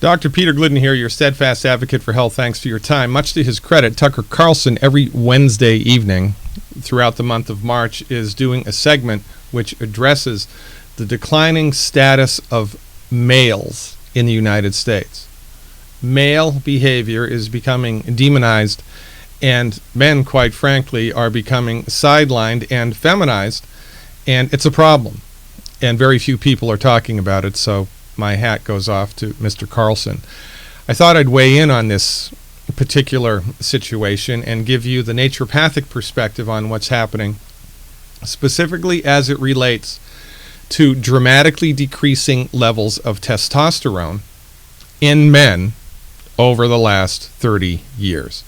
Dr. Peter Glidden here, your steadfast advocate for health. Thanks for your time. Much to his credit, Tucker Carlson, every Wednesday evening throughout the month of March, is doing a segment which addresses the declining status of males in the United States. Male behavior is becoming demonized, and men, quite frankly, are becoming sidelined and feminized, and it's a problem. And very few people are talking about it, so my hat goes off to Mr. Carlson. I thought I'd weigh in on this particular situation and give you the naturopathic perspective on what's happening, specifically as it relates to dramatically decreasing levels of testosterone in men over the last 30 years.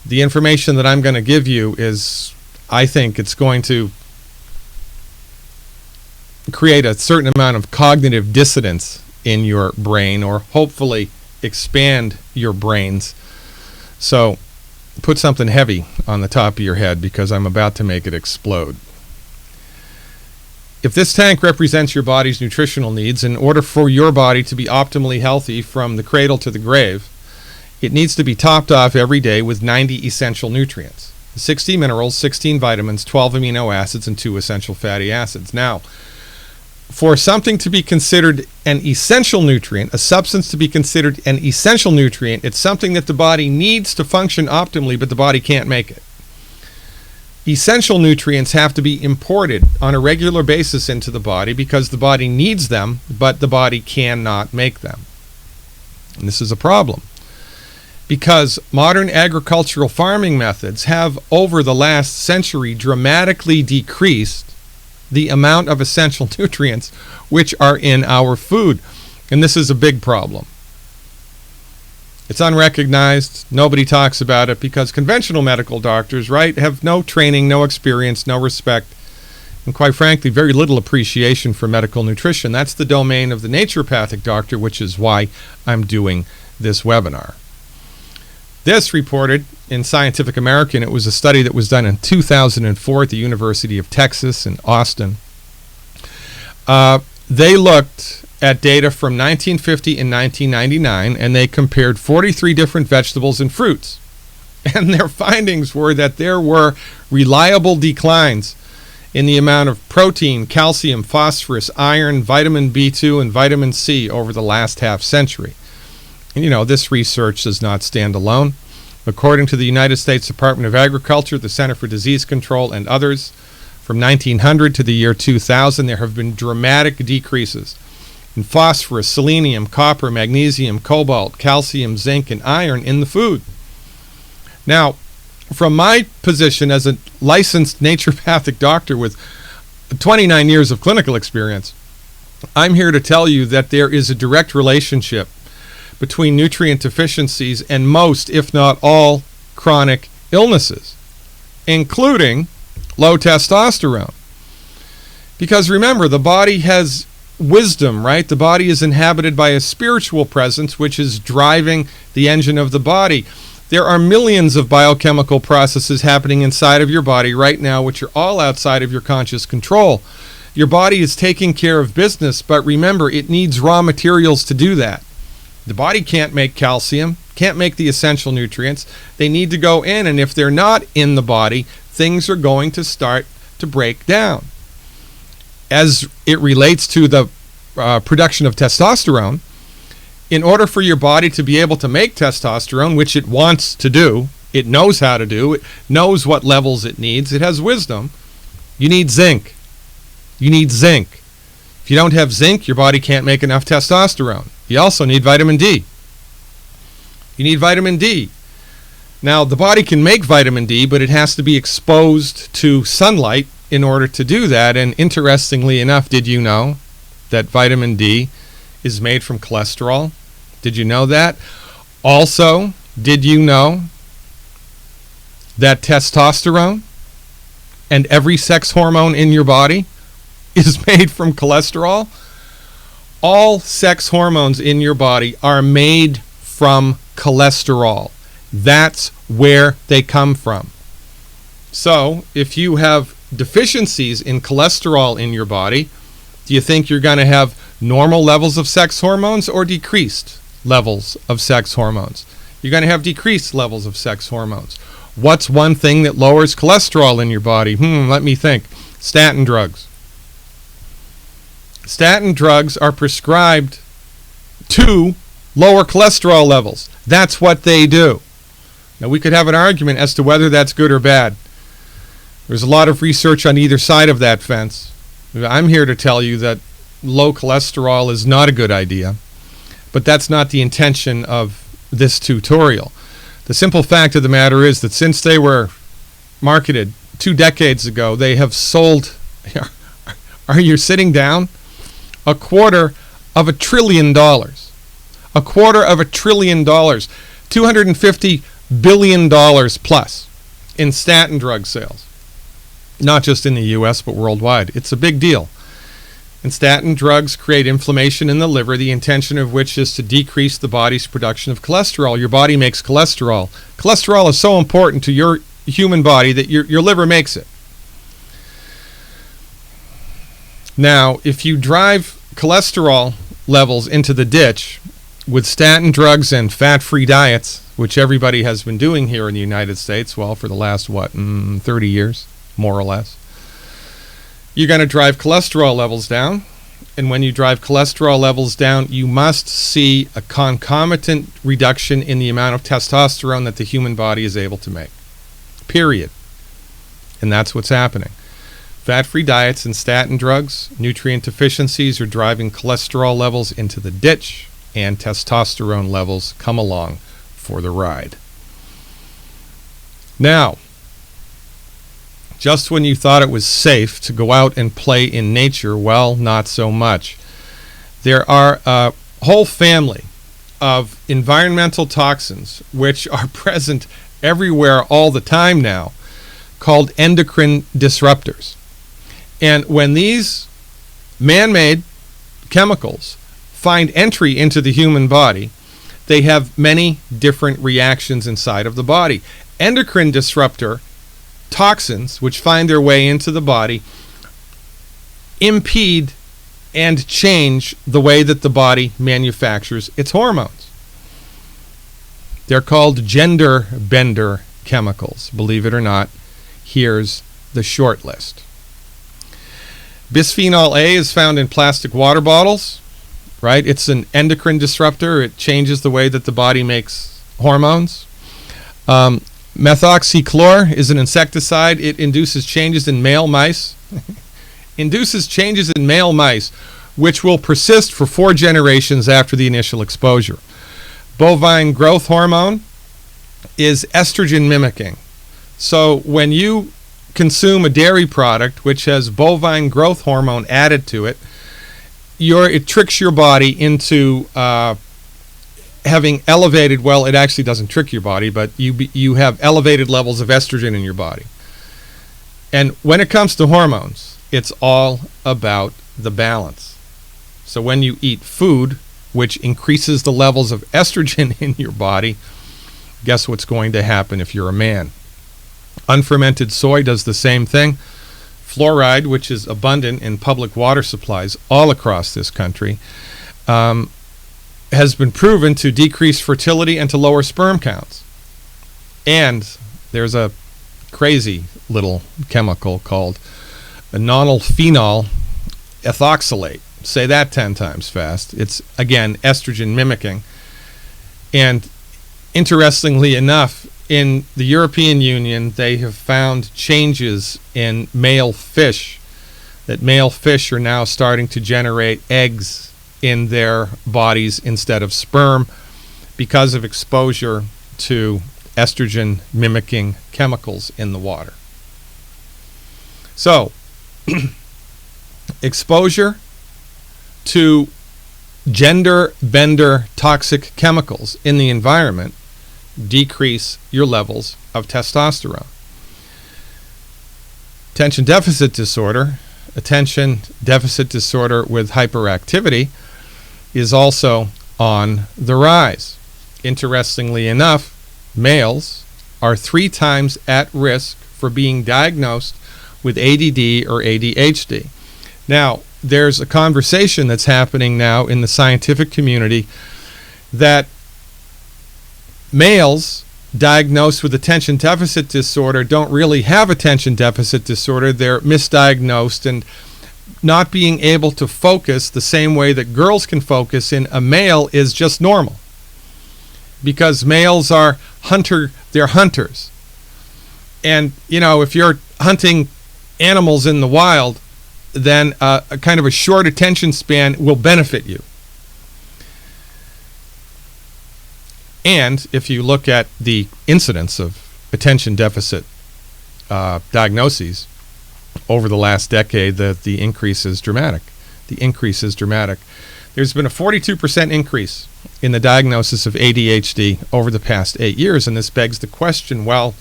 The information that I'm going to give you is, I think it's going to create a certain amount of cognitive dissonance in your brain, or hopefully expand your brains. So put something heavy on the top of your head, because I'm about to make it explode. If this tank represents your body's nutritional needs, in order for your body to be optimally healthy from the cradle to the grave, it needs to be topped off every day with 90 essential nutrients, 60 minerals, 16 vitamins, 12 amino acids, and 2 essential fatty acids. Now, for something to be considered an essential nutrient, a substance to be considered an essential nutrient, it's something that the body needs to function optimally, but the body can't make it. Essential nutrients have to be imported on a regular basis into the body because the body needs them, but the body cannot make them. And this is a problem, because modern agricultural farming methods have, over the last century, dramatically decreased the amount of essential nutrients which are in our food. And this is a big problem. It's unrecognized. Nobody talks about it because conventional medical doctors, right, have no training, no experience, no respect, and quite frankly, very little appreciation for medical nutrition. That's the domain of the naturopathic doctor, which is why I'm doing this webinar. This reported in Scientific American. It was a study that was done in 2004 at the University of Texas in Austin. They looked at data from 1950 and 1999, and they compared 43 different vegetables and fruits. And their findings were that there were reliable declines in the amount of protein, calcium, phosphorus, iron, vitamin B2, and vitamin C over the last half century. And, you know, this research does not stand alone. According to the United States Department of Agriculture, the Center for Disease Control, and others, from 1900 to the year 2000, there have been dramatic decreases in phosphorus, selenium, copper, magnesium, cobalt, calcium, zinc, and iron in the food. Now, from my position as a licensed naturopathic doctor with 29 years of clinical experience, I'm here to tell you that there is a direct relationship between nutrient deficiencies and most, if not all, chronic illnesses, including low testosterone. Because remember, the body has wisdom, right? The body is inhabited by a spiritual presence which is driving the engine of the body. There are millions of biochemical processes happening inside of your body right now which are all outside of your conscious control. Your body is taking care of business, but remember, it needs raw materials to do that. The body can't make calcium, can't make the essential nutrients. They need to go in, and if they're not in the body, things are going to start to break down. As it relates to the production of testosterone, in order for your body to be able to make testosterone, which it wants to do, it knows how to do, it knows what levels it needs, it has wisdom, you need zinc. You need zinc. If you don't have zinc, your body can't make enough testosterone. You also need vitamin D. You need vitamin D. Now, the body can make vitamin D, but it has to be exposed to sunlight in order to do that. And interestingly enough, did you know that vitamin D is made from cholesterol? Did you know that? Also, did you know that testosterone and every sex hormone in your body is made from cholesterol? All sex hormones in your body are made from cholesterol. That's where they come from. So, if you have deficiencies in cholesterol in your body, do you think you're going to have normal levels of sex hormones or decreased levels of sex hormones? You're going to have decreased levels of sex hormones. What's one thing that lowers cholesterol in your body? Let me think. Statin drugs. Statin drugs are prescribed to lower cholesterol levels. That's what they do. Now, we could have an argument as to whether that's good or bad. There's a lot of research on either side of that fence. I'm here to tell you that low cholesterol is not a good idea, but that's not the intention of this tutorial. The simple fact of the matter is that since they were marketed 2 decades ago, they have sold, are you sitting down? $250 billion. $250 billion. $250 billion plus in statin drug sales. Not just in the U.S., but worldwide. It's a big deal. And statin drugs create inflammation in the liver, the intention of which is to decrease the body's production of cholesterol. Your body makes cholesterol. Cholesterol is so important to your human body that your liver makes it. Now, if you drive cholesterol levels into the ditch with statin drugs and fat-free diets, which everybody has been doing here in the United States, well, for the last, 30 years, more or less, you're going to drive cholesterol levels down. And when you drive cholesterol levels down, you must see a concomitant reduction in the amount of testosterone that the human body is able to make. Period. And that's what's happening. Fat-free diets and statin drugs, nutrient deficiencies are driving cholesterol levels into the ditch, and testosterone levels come along for the ride. Now, just when you thought it was safe to go out and play in nature, well, not so much. There are a whole family of environmental toxins which are present everywhere all the time now, called endocrine disruptors. And when these man-made chemicals find entry into the human body, they have many different reactions inside of the body. Endocrine disruptor toxins, which find their way into the body, impede and change the way that the body manufactures its hormones. They're called gender bender chemicals, believe it or not. Here's the short list. Bisphenol A is found in plastic water bottles, right? It's an endocrine disruptor. It changes the way that the body makes hormones. Methoxychlor is an insecticide. It induces changes in male mice. Induces changes in male mice, which will persist for 4 generations after the initial exposure. Bovine growth hormone is estrogen mimicking. So when you consume a dairy product which has bovine growth hormone added to it, it tricks your body into having elevated, well, it actually doesn't trick your body, but you have elevated levels of estrogen in your body. And when it comes to hormones, it's all about the balance. So when you eat food which increases the levels of estrogen in your body, guess what's going to happen if you're a man? Unfermented soy does the same thing. Fluoride, which is abundant in public water supplies all across this country, has been proven to decrease fertility and to lower sperm counts. And there's a crazy little chemical called nonylphenol ethoxylate. Say that 10 times fast. It's, again, estrogen mimicking. And interestingly enough, in the European Union, they have found changes in male fish, that male fish are now starting to generate eggs in their bodies instead of sperm because of exposure to estrogen mimicking chemicals in the water. So, exposure to gender bender toxic chemicals in the environment decrease your levels of testosterone. Attention deficit disorder with hyperactivity is also on the rise. Interestingly enough, males are 3 times at risk for being diagnosed with ADD or ADHD. Now, there's a conversation that's happening now in the scientific community that males diagnosed with attention deficit disorder don't really have attention deficit disorder. They're misdiagnosed, and not being able to focus the same way that girls can focus in a male is just normal. Because males are they're hunters. And, if you're hunting animals in the wild, then a kind of a short attention span will benefit you. And if you look at the incidence of attention deficit diagnoses over the last decade, the increase is dramatic. There's been a 42% increase in the diagnosis of ADHD over the past 8 years, and this begs the question, well,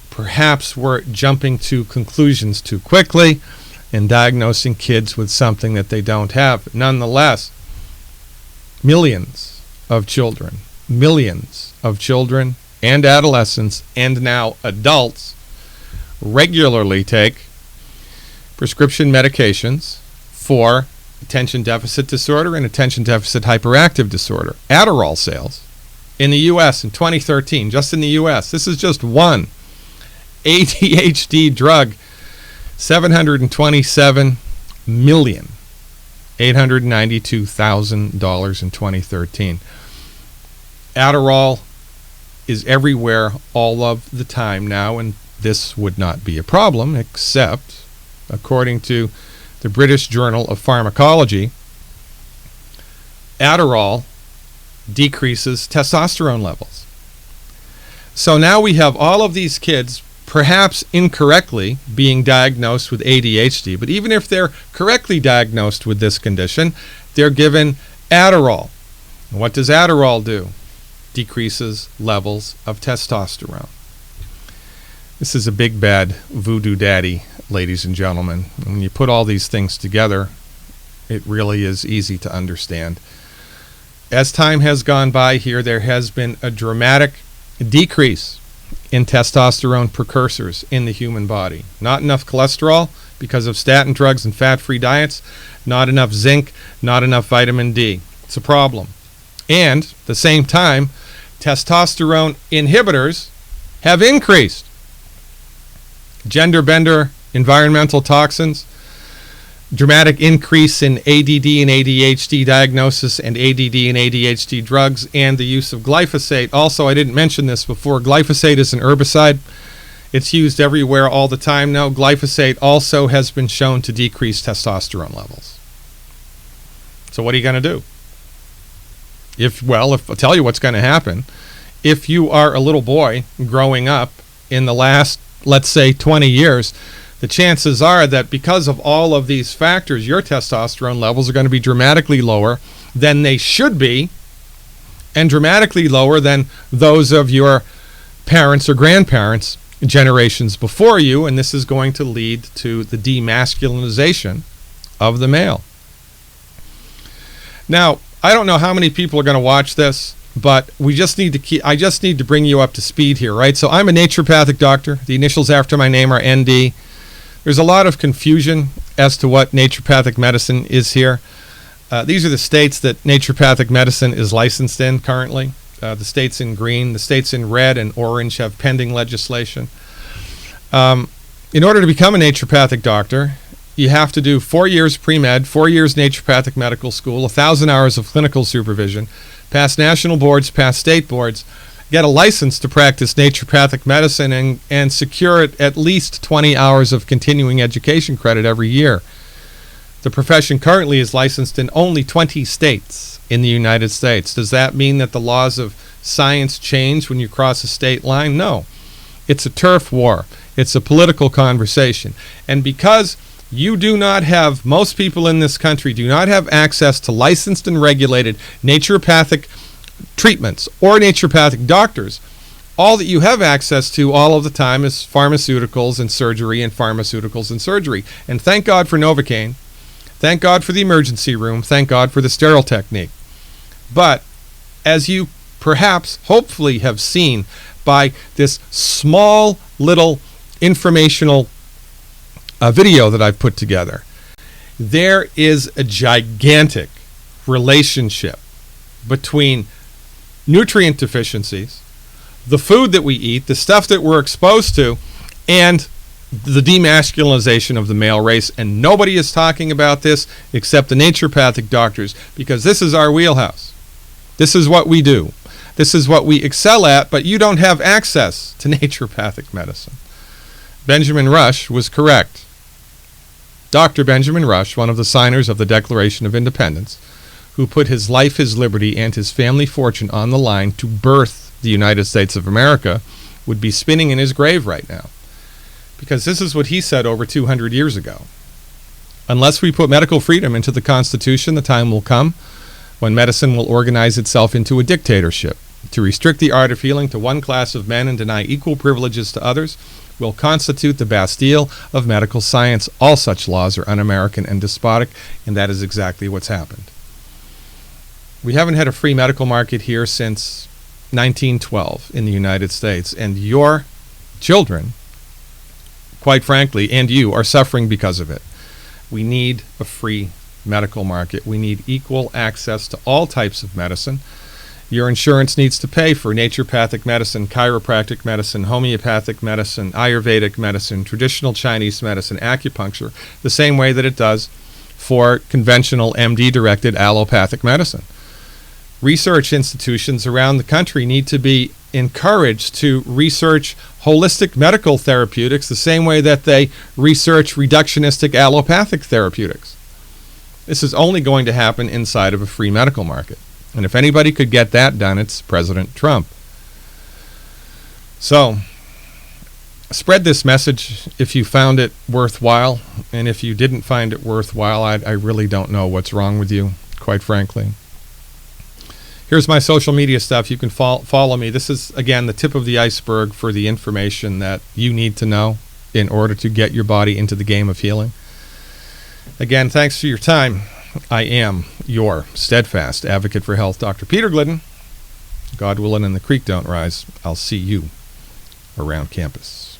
perhaps we're jumping to conclusions too quickly and diagnosing kids with something that they don't have. Nonetheless, millions of children and adolescents and now adults regularly take prescription medications for attention deficit disorder and attention deficit hyperactive disorder. Adderall sales in the U.S. in 2013, just in the U.S., this is just one ADHD drug, $727,892,000 in 2013. Adderall is everywhere all of the time now, and this would not be a problem, except, according to the British Journal of Pharmacology, Adderall decreases testosterone levels. So now we have all of these kids, perhaps incorrectly, being diagnosed with ADHD. But even if they're correctly diagnosed with this condition, they're given Adderall. And what does Adderall do? Decreases levels of testosterone. This is a big bad voodoo daddy, ladies and gentlemen. When you put all these things together, it really is easy to understand. As time has gone by here, there has been a dramatic decrease in testosterone precursors in the human body. Not enough cholesterol because of statin drugs and fat-free diets, not enough zinc, not enough vitamin D. It's a problem. And at the same time, testosterone inhibitors have increased. Gender bender, environmental toxins, dramatic increase in ADD and ADHD diagnosis and ADD and ADHD drugs, and the use of glyphosate. Also, I didn't mention this before, glyphosate is an herbicide. It's used everywhere all the time now. Glyphosate also has been shown to decrease testosterone levels. So what are you going to do? If I'll tell you what's going to happen. If you are a little boy growing up in the last, let's say, 20 years, the chances are that because of all of these factors, your testosterone levels are going to be dramatically lower than they should be, and dramatically lower than those of your parents or grandparents generations before you, and this is going to lead to the demasculinization of the male. Now, I don't know how many people are going to watch this, but I just need to bring you up to speed here, right? So I'm a naturopathic doctor. The initials after my name are ND. There's a lot of confusion as to what naturopathic medicine is here. These are the states that naturopathic medicine is licensed in currently. The states in green, the states in red and orange have pending legislation. In order to become a naturopathic doctor, you have to do 4 years pre-med, 4 years naturopathic medical school, 1,000 hours of clinical supervision, pass national boards, pass state boards, get a license to practice naturopathic medicine, and secure at least 20 hours of continuing education credit every year. The profession currently is licensed in only 20 states in the United States. Does that mean that the laws of science change when you cross a state line? No. It's a turf war. It's a political conversation. And because most people in this country do not have access to licensed and regulated naturopathic treatments or naturopathic doctors, all that you have access to all of the time is pharmaceuticals and surgery and pharmaceuticals and surgery. And thank God for Novocaine. Thank God for the emergency room. Thank God for the sterile technique. But as you perhaps, hopefully have seen by this small little informational video that I've put together, There is a gigantic relationship between nutrient deficiencies, the food that we eat, the stuff that we're exposed to, and the demasculinization of the male race. And nobody is talking about this except the naturopathic doctors, because this is our wheelhouse. This is what we do. This is what we excel at, but you don't have access to naturopathic medicine. Benjamin Rush was correct. Dr. Benjamin Rush, one of the signers of the Declaration of Independence, who put his life, his liberty, and his family fortune on the line to birth the United States of America, would be spinning in his grave right now. Because this is what he said over 200 years ago. Unless we put medical freedom into the Constitution, the time will come when medicine will organize itself into a dictatorship. To restrict the art of healing to one class of men and deny equal privileges to others will constitute the Bastille of medical science. All such laws are un-American and despotic, and that is exactly what's happened. We haven't had a free medical market here since 1912 in the United States, and your children, quite frankly, and you, are suffering because of it. We need a free medical market. We need equal access to all types of medicine. Your insurance needs to pay for naturopathic medicine, chiropractic medicine, homeopathic medicine, Ayurvedic medicine, traditional Chinese medicine, acupuncture, the same way that it does for conventional MD-directed allopathic medicine. Research institutions around the country need to be encouraged to research holistic medical therapeutics the same way that they research reductionistic allopathic therapeutics. This is only going to happen inside of a free medical market. And if anybody could get that done, it's President Trump. So, spread this message if you found it worthwhile. And if you didn't find it worthwhile, I really don't know what's wrong with you, quite frankly. Here's my social media stuff. You can follow me. This is, again, the tip of the iceberg for the information that you need to know in order to get your body into the game of healing. Again, thanks for your time. I am your steadfast advocate for health, Dr. Peter Glidden. God willing and the creek don't rise, I'll see you around campus.